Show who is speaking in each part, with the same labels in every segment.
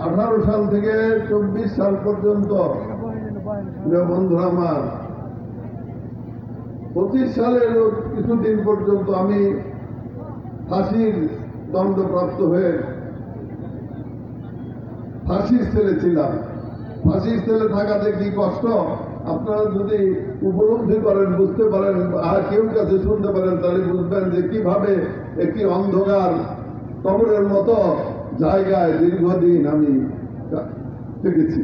Speaker 1: 18 সাল থেকে 24 সাল পর্যন্ত বন্ধুরা আমার 25 সালের কিছুদিন পর্যন্ত আমি ফাঁসির দণ্ডপ্রাপ্ত হয়ে ফাঁসির ছেলে ছিলাম। ফাঁসির ছেলে থাকাতে কি কষ্ট আপনারা যদি উপলব্ধি করেন, বুঝতে পারেন, আর কেউ কাছে শুনতে পারেন, তাহলে বুঝবেন যে কিভাবে একটি অন্ধকার কবরের মতো জায়গায় দীর্ঘদিন আমি থেকেছি।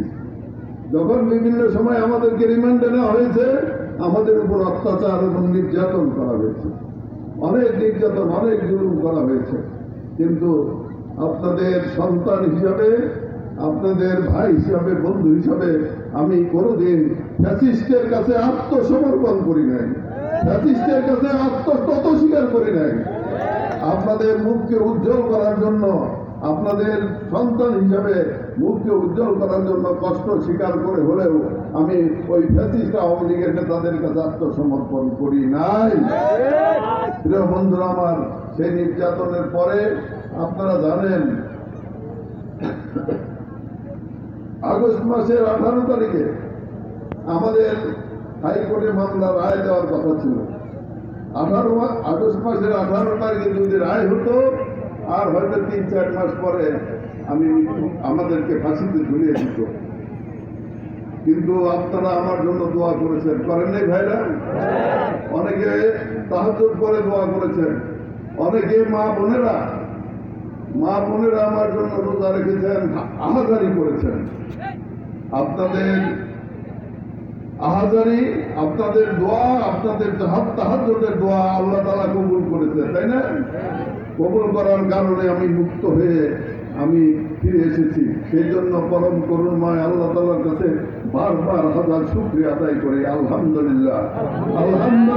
Speaker 1: যখন বিভিন্ন সময় আমাদেরকে রিমান্ডে নেওয়া হয়েছে, আমাদের উপর অত্যাচার এবং নির্যাতন করা হয়েছে, অনেক নির্যাতন, অনেক জুলুম করা হয়েছে। কিন্তু আপনাদের সন্তান হিসাবে, আপনাদের ভাই হিসাবে, বন্ধু হিসাবে আমি কোনোদিন ফ্যাসিস্টের কাছে আত্মসমর্পণ করি নাই, ফ্যাসিস্টের কাছে আত্মতত স্বীকার করি নাই। আপনাদের মুখকে উজ্জ্বল করার জন্য, আপনাদের সন্তান হিসাবে মুখকে উজ্জ্বল করার জন্য কষ্ট স্বীকার করে হলেও আমি ওই ফ্যাসিস্ট আওয়ামী লীগের নেতাদের কাছে আত্মসমর্পণ করি নাই। প্রিয় বন্ধুরা আমার, সেই নির্যাতনের পরে আপনারা জানেন আগস্ট মাসের 18 তারিখে আমাদের হাইকোর্টে মামলা রায় দেওয়ার কথা ছিল। আগস্ট মাসের 18 তারিখে যদি রায় হতো, আর হয়তো 3-4 মাস পরে আমাদেরকে ফাঁসিতে ঝুলিয়ে দিত। কিন্তু আপনারা আমার জন্য দোয়া করেছেন, করেন নাই ভাইরা? অনেকে তাহাজ্জুদ করে দোয়া করেছেন, অনেকে মা বোনেরা আমার জন্য রোজা রেখেছেন, আহাজারি করেছেন। আপনাদের আহাজারি, আপনাদের দোয়া, আপনাদের তাহাজ্জুদের দোয়া আল্লাহ তাআলা কবুল করেছে, তাই না? কবুল করার কারণে আমি মুক্ত হয়ে আমি ফিরে এসেছি। সেই জন্য পরম করুণাময় আল্লাহ তাআলার কাছে বারবার হাজার শুকরিয়া আদায় করি। আলহামদুলিল্লাহ, আলহামদুলিল্লাহ।